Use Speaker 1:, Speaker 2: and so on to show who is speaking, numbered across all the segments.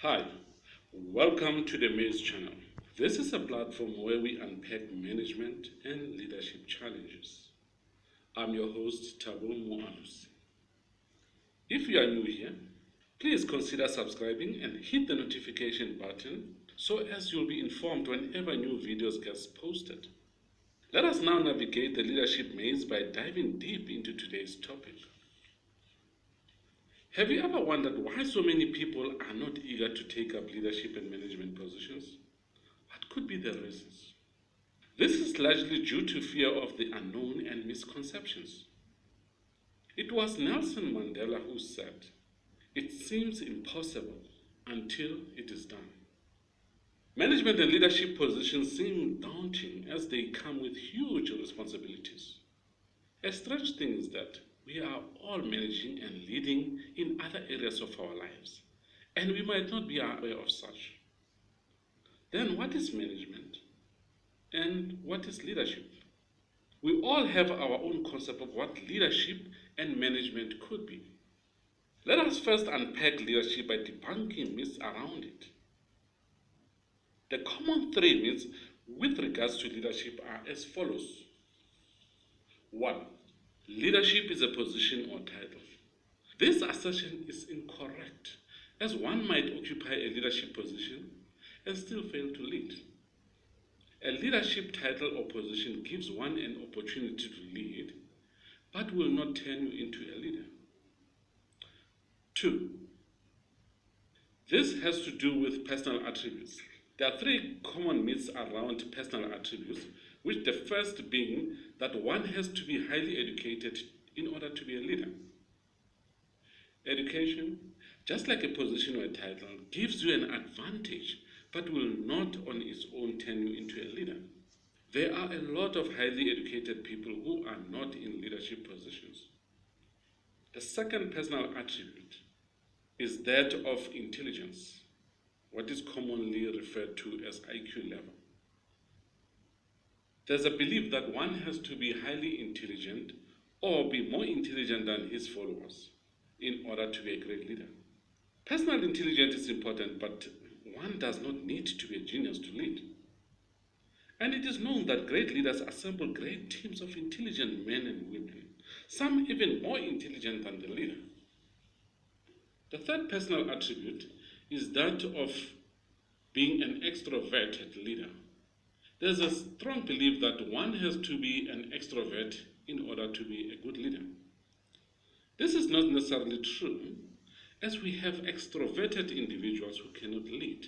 Speaker 1: Hi, welcome to the Maze channel. This is a platform where we unpack management and leadership challenges. I'm your host, Tabo Moalusi. If you are new here, please consider subscribing and hit the notification button so as you'll be informed whenever new videos get posted. Let us now navigate the leadership maze by diving deep into today's topic. Have you ever wondered why so many people are not eager to take up leadership and management positions? What could be the reasons? This is largely due to fear of the unknown and misconceptions. It was Nelson Mandela who said, "It seems impossible until it is done." Management and leadership positions seem daunting as they come with huge responsibilities. A strange thing is that we are all managing and leading in other areas of our lives, and we might not be aware of such. Then what is management? And what is leadership? We all have our own concept of what leadership and management could be. Let us first unpack leadership by debunking myths around it. The common three myths with regards to leadership are as follows. 1. Leadership is a position or title. This assertion is incorrect, as one might occupy a leadership position and still fail to lead. A leadership title or position gives one an opportunity to lead, but will not turn you into a leader. 2. This has to do with personal attributes. There are three common myths around personal attributes, which the first being that one has to be highly educated in order to be a leader. Education, just like a position or a title, gives you an advantage, but will not on its own turn you into a leader. There are a lot of highly educated people who are not in leadership positions. The second personal attribute is that of intelligence, what is commonly referred to as IQ level. There's a belief that one has to be highly intelligent or be more intelligent than his followers in order to be a great leader. Personal intelligence is important, but one does not need to be a genius to lead. And it is known that great leaders assemble great teams of intelligent men and women, some even more intelligent than the leader. The third personal attribute is that of being an extroverted leader. There's a strong belief that one has to be an extrovert in order to be a good leader. This is not necessarily true, as we have extroverted individuals who cannot lead.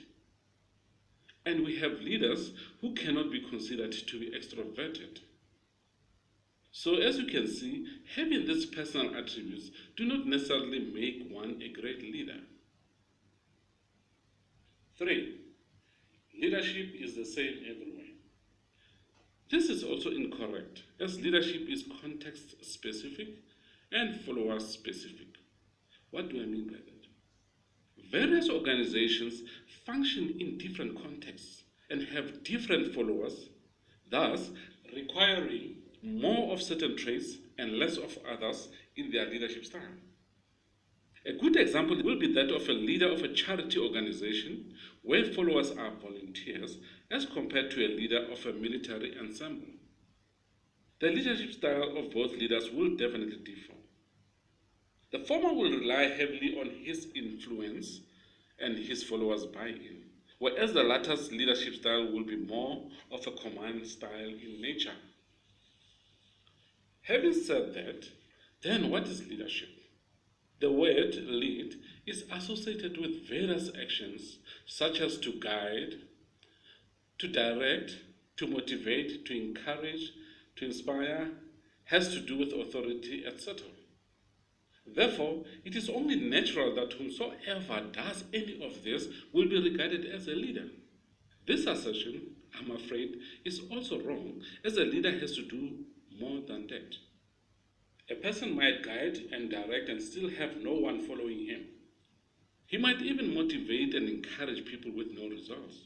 Speaker 1: And we have leaders who cannot be considered to be extroverted. So as you can see, having these personal attributes do not necessarily make one a great leader. 3. Leadership is the same everywhere. This is also incorrect, as leadership is context-specific and follower-specific. What do I mean by that? Various organizations function in different contexts and have different followers, thus requiring more of certain traits and less of others in their leadership style. A good example will be that of a leader of a charity organization where followers are volunteers as compared to a leader of a military ensemble. The leadership style of both leaders will definitely differ. The former will rely heavily on his influence and his followers' buy-in, whereas the latter's leadership style will be more of a command style in nature. Having said that, then what is leadership? The word lead is associated with various actions such as to guide, to direct, to motivate, to encourage, to inspire, has to do with authority, etc. Therefore, it is only natural that whomsoever does any of this will be regarded as a leader. This assertion, I'm afraid, is also wrong, as a leader has to do more than that. A person might guide and direct and still have no one following him. He might even motivate and encourage people with no results.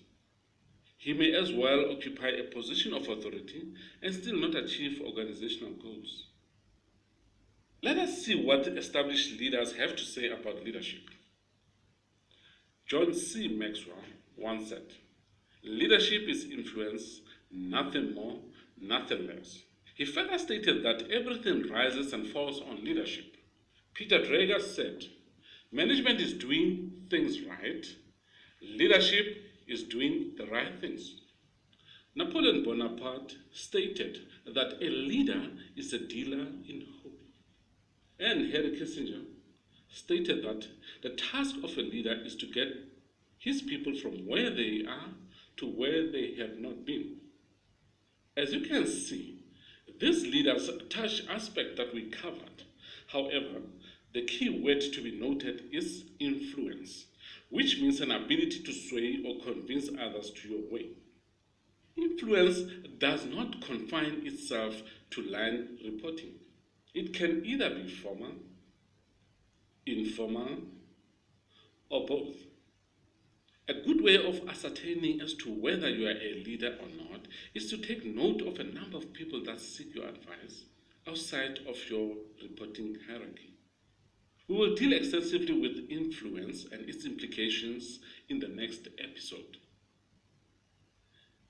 Speaker 1: He may as well occupy a position of authority and still not achieve organizational goals. Let us see what established leaders have to say about leadership. John C. Maxwell once said, "Leadership is influence, nothing more, nothing less." He further stated that everything rises and falls on leadership. Peter Drucker said, "Management is doing things right, leadership is doing the right things." Napoleon Bonaparte stated that a leader is a dealer in hope. And Henry Kissinger stated that the task of a leader is to get his people from where they are to where they have not been. As you can see, these leaders touch aspects that we covered. However, the key word to be noted is influence, which means an ability to sway or convince others to your way. Influence does not confine itself to line reporting. It can either be formal, informal, or both. A good way of ascertaining as to whether you are a leader or not is to take note of a number of people that seek your advice outside of your reporting hierarchy. We will deal extensively with influence and its implications in the next episode.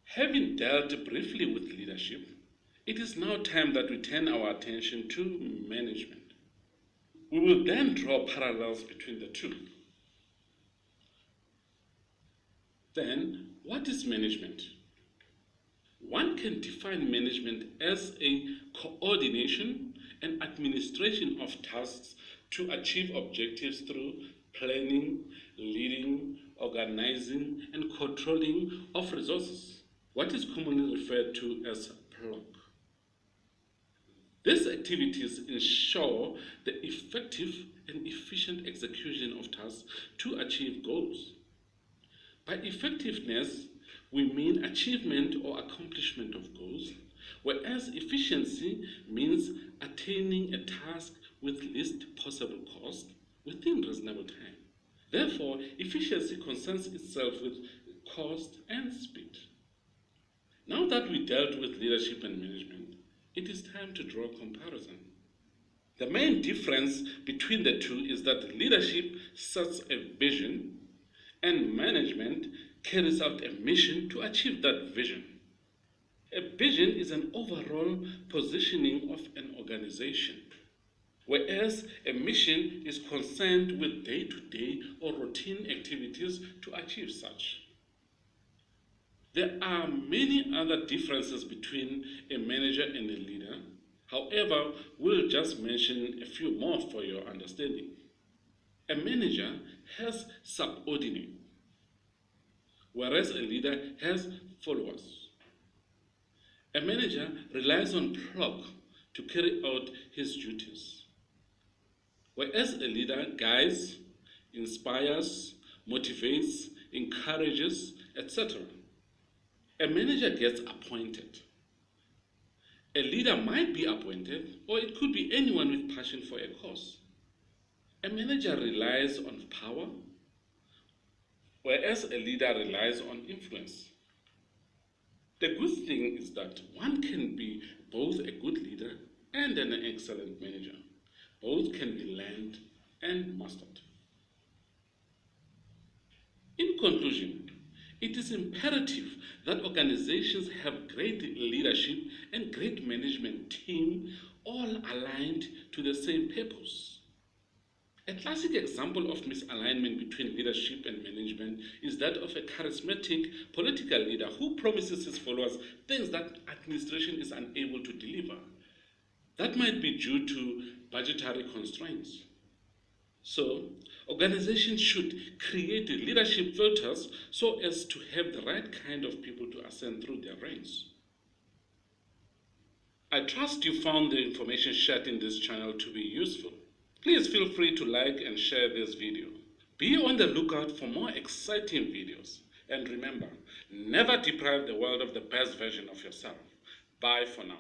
Speaker 1: Having dealt briefly with leadership, it is now time that we turn our attention to management. We will then draw parallels between the two. Then, what is management? One can define management as a coordination and administration of tasks to achieve objectives through planning, leading, organizing, and controlling of resources, what is commonly referred to as plug. These activities ensure the effective and efficient execution of tasks to achieve goals. By effectiveness, we mean achievement or accomplishment of goals, whereas efficiency means attaining a task with least possible cost within reasonable time. Therefore, efficiency concerns itself with cost and speed. Now that we dealt with leadership and management, it is time to draw a comparison. The main difference between the two is that leadership sets a vision and management carries out a mission to achieve that vision. A vision is an overall positioning of an organization, whereas a mission is concerned with day-to-day or routine activities to achieve such. There are many other differences between a manager and a leader. However, we'll just mention a few more for your understanding. A manager has subordinates, whereas a leader has followers. A manager relies on plug to carry out his duties, whereas a leader guides, inspires, motivates, encourages, etc. A manager gets appointed. A leader might be appointed, or it could be anyone with passion for a cause. A manager relies on power, whereas a leader relies on influence. The good thing is that one can be both a good leader and an excellent manager. Both can be learned and mastered. In conclusion, it is imperative that organizations have great leadership and great management team all aligned to the same purpose. A classic example of misalignment between leadership and management is that of a charismatic political leader who promises his followers things that administration is unable to deliver. That might be due to budgetary constraints. So, organizations should create leadership filters so as to have the right kind of people to ascend through their ranks. I trust you found the information shared in this channel to be useful. Please feel free to like and share this video. Be on the lookout for more exciting videos. And remember, never deprive the world of the best version of yourself. Bye for now.